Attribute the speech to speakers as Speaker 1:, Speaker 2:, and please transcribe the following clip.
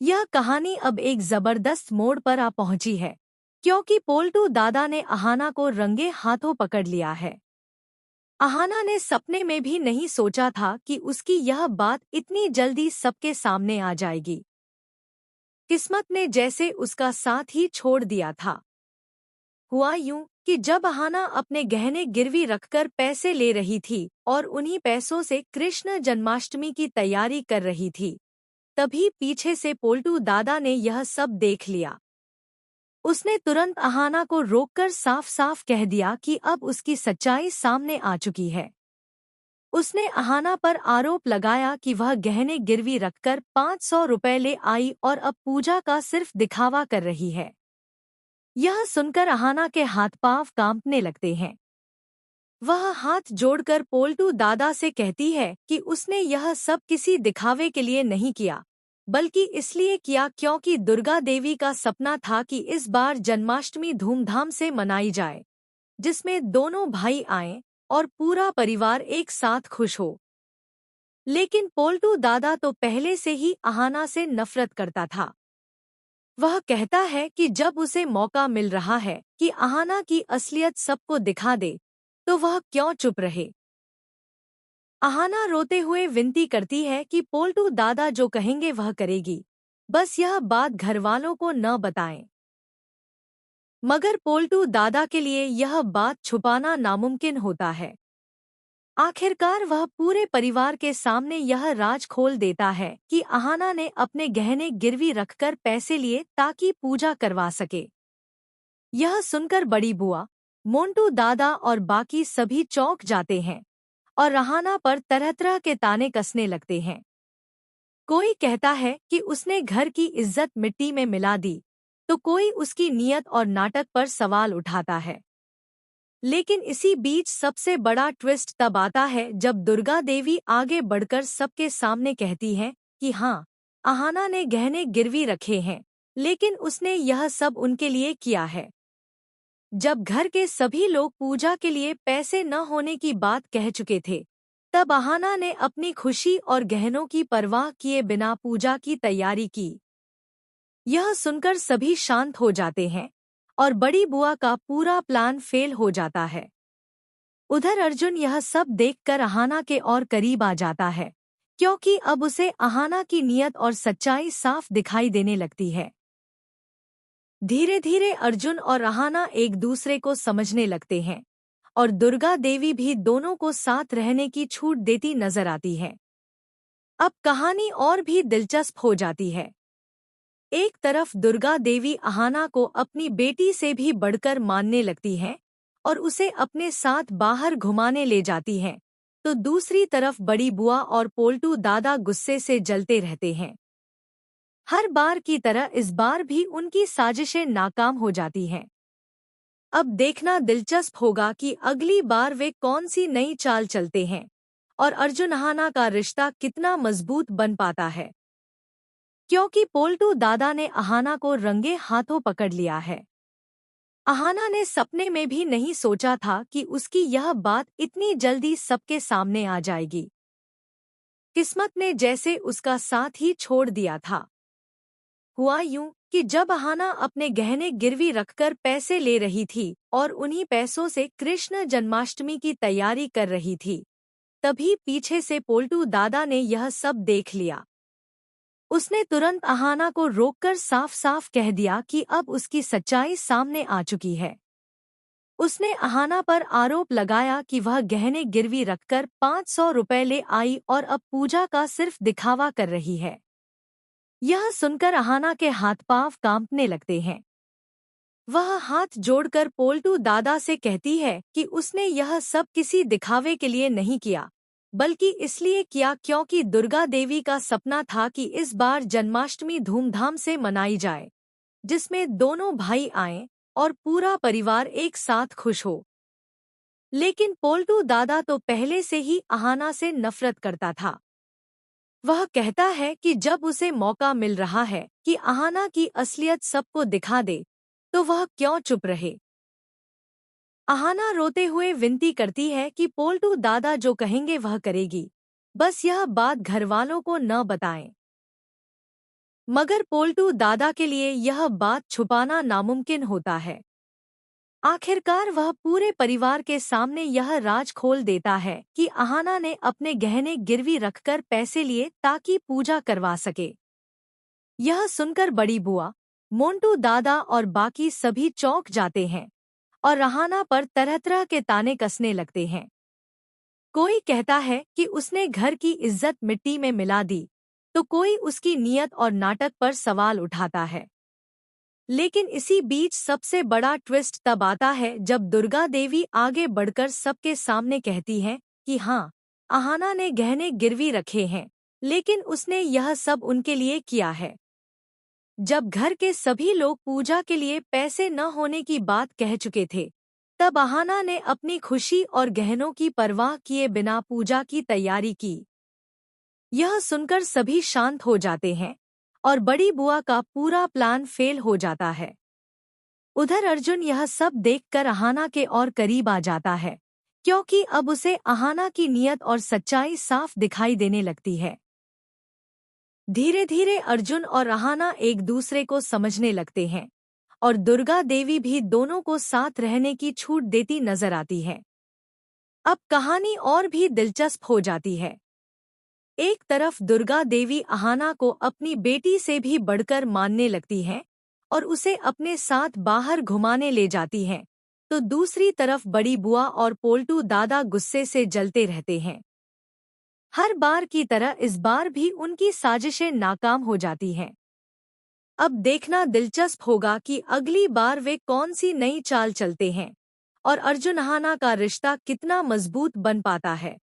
Speaker 1: यह कहानी अब एक जबरदस्त मोड़ पर आ पहुंची है, क्योंकि पोल्टू दादा ने अहाना को रंगे हाथों पकड़ लिया है। अहाना ने सपने में भी नहीं सोचा था कि उसकी यह बात इतनी जल्दी सबके सामने आ जाएगी। किस्मत ने जैसे उसका साथ ही छोड़ दिया था। हुआ यूं कि जब अहाना अपने गहने गिरवी रखकर पैसे ले रही थी और उन्हीं पैसों से कृष्ण जन्माष्टमी की तैयारी कर रही थी, तभी पीछे से पोल्टू दादा ने यह सब देख लिया। उसने तुरंत अहाना को रोककर साफ साफ कह दिया कि अब उसकी सच्चाई सामने आ चुकी है। उसने अहाना पर आरोप लगाया कि वह गहने गिरवी रखकर 500 रुपए ले आई और अब पूजा का सिर्फ दिखावा कर रही है। यह सुनकर अहाना के हाथ पांव कांपने लगते हैं। वह हाथ जोड़कर पोल्टू दादा से कहती है कि उसने यह सब किसी दिखावे के लिए नहीं किया, बल्कि इसलिए किया क्योंकि दुर्गा देवी का सपना था कि इस बार जन्माष्टमी धूमधाम से मनाई जाए, जिसमें दोनों भाई आएं और पूरा परिवार एक साथ खुश हो। लेकिन पोल्टू दादा तो पहले से ही अहाना से नफरत करता था। वह कहता है कि जब उसे मौका मिल रहा है कि अहाना की असलियत सबको दिखा दे, तो वह क्यों चुप रहे। अहाना रोते हुए विनती करती है कि पोल्टू दादा जो कहेंगे वह करेगी, बस यह बात घरवालों को न बताएं। मगर पोल्टू दादा के लिए यह बात छुपाना नामुमकिन होता है। आखिरकार वह पूरे परिवार के सामने यह राज खोल देता है कि अहाना ने अपने गहने गिरवी रखकर पैसे लिए ताकि पूजा करवा सके। यह सुनकर बड़ी बुआ, मोंटू दादा और बाकी सभी चौंक जाते हैं और अहाना पर तरह तरह के ताने कसने लगते हैं। कोई कहता है कि उसने घर की इज्जत मिट्टी में मिला दी, तो कोई उसकी नीयत और नाटक पर सवाल उठाता है। लेकिन इसी बीच सबसे बड़ा ट्विस्ट तब आता है जब दुर्गा देवी आगे बढ़कर सबके सामने कहती हैं कि हाँ, अहाना ने गहने गिरवी रखे हैं, लेकिन उसने यह सब उनके लिए किया है। जब घर के सभी लोग पूजा के लिए पैसे न होने की बात कह चुके थे, तब अहाना ने अपनी खुशी और गहनों की परवाह किए बिना पूजा की तैयारी की। यह सुनकर सभी शांत हो जाते हैं और बड़ी बुआ का पूरा प्लान फेल हो जाता है। उधर अर्जुन यह सब देखकर अहाना के और करीब आ जाता है, क्योंकि अब उसे अहाना की नीयत और सच्चाई साफ दिखाई देने लगती है। धीरे धीरे अर्जुन और अहाना एक दूसरे को समझने लगते हैं और दुर्गा देवी भी दोनों को साथ रहने की छूट देती नजर आती है। अब कहानी और भी दिलचस्प हो जाती है। एक तरफ दुर्गा देवी अहाना को अपनी बेटी से भी बढ़कर मानने लगती हैं और उसे अपने साथ बाहर घुमाने ले जाती हैं, तो दूसरी तरफ बड़ी बुआ और पोल्टू दादा गुस्से से जलते रहते हैं। हर बार की तरह इस बार भी उनकी साजिशें नाकाम हो जाती हैं। अब देखना दिलचस्प होगा कि अगली बार वे कौन सी नई चाल चलते हैं और अर्जुन अहाना का रिश्ता कितना मजबूत बन पाता है, क्योंकि पोल्टू दादा ने अहाना को रंगे हाथों पकड़ लिया है। अहाना ने सपने में भी नहीं सोचा था कि उसकी यह बात इतनी जल्दी सबके सामने आ जाएगी। किस्मत ने जैसे उसका साथ ही छोड़ दिया था। हुआ यूं कि जब अहाना अपने गहने गिरवी रखकर पैसे ले रही थी और उन्हीं पैसों से कृष्ण जन्माष्टमी की तैयारी कर रही थी, तभी पीछे से पोल्टू दादा ने यह सब देख लिया। उसने तुरंत अहाना को रोककर साफ साफ कह दिया कि अब उसकी सच्चाई सामने आ चुकी है। उसने अहाना पर आरोप लगाया कि वह गहने गिरवी रखकर 500 रुपए ले आई और अब पूजा का सिर्फ दिखावा कर रही है। यह सुनकर अहाना के हाथ पांव कांपने लगते हैं। वह हाथ जोड़कर पोल्टू दादा से कहती है कि उसने यह सब किसी दिखावे के लिए नहीं किया, बल्कि इसलिए किया क्योंकि दुर्गा देवी का सपना था कि इस बार जन्माष्टमी धूमधाम से मनाई जाए, जिसमें दोनों भाई आएं और पूरा परिवार एक साथ खुश हो। लेकिन पोल्टू दादा तो पहले से ही अहाना से नफरत करता था। वह कहता है कि जब उसे मौका मिल रहा है कि अहाना की असलियत सबको दिखा दे, तो वह क्यों चुप रहे। अहाना रोते हुए विनती करती है कि पोल्टू दादा जो कहेंगे वह करेगी, बस यह बात घरवालों को न बताएं। मगर पोल्टू दादा के लिए यह बात छुपाना नामुमकिन होता है। आखिरकार वह पूरे परिवार के सामने यह राज खोल देता है कि अहाना ने अपने गहने गिरवी रखकर पैसे लिए ताकि पूजा करवा सके। यह सुनकर बड़ी बुआ, मोंटू दादा और बाकी सभी चौंक जाते हैं और अहाना पर तरह तरह के ताने कसने लगते हैं। कोई कहता है कि उसने घर की इज्जत मिट्टी में मिला दी, तो कोई उसकी नीयत और नाटक पर सवाल उठाता है। लेकिन इसी बीच सबसे बड़ा ट्विस्ट तब आता है जब दुर्गा देवी आगे बढ़कर सबके सामने कहती हैं कि हाँ, अहाना ने गहने गिरवी रखे हैं, लेकिन उसने यह सब उनके लिए किया है। जब घर के सभी लोग पूजा के लिए पैसे न होने की बात कह चुके थे, तब अहाना ने अपनी खुशी और गहनों की परवाह किए बिना पूजा की तैयारी की। यह सुनकर सभी शांत हो जाते हैं और बड़ी बुआ का पूरा प्लान फेल हो जाता है। उधर अर्जुन यह सब देखकर अहाना के और करीब आ जाता है, क्योंकि अब उसे अहाना की नीयत और सच्चाई साफ दिखाई देने लगती है। धीरे धीरे अर्जुन और अहाना एक दूसरे को समझने लगते हैं और दुर्गा देवी भी दोनों को साथ रहने की छूट देती नजर आती है। अब कहानी और भी दिलचस्प हो जाती है। एक तरफ दुर्गा देवी अहाना को अपनी बेटी से भी बढ़कर मानने लगती हैं और उसे अपने साथ बाहर घुमाने ले जाती हैं, तो दूसरी तरफ बड़ी बुआ और पोल्टू दादा गुस्से से जलते रहते हैं। हर बार की तरह इस बार भी उनकी साजिशें नाकाम हो जाती हैं। अब देखना दिलचस्प होगा कि अगली बार वे कौन सी नई चाल चलते हैं और अर्जुन अहाना का रिश्ता कितना मजबूत बन पाता है।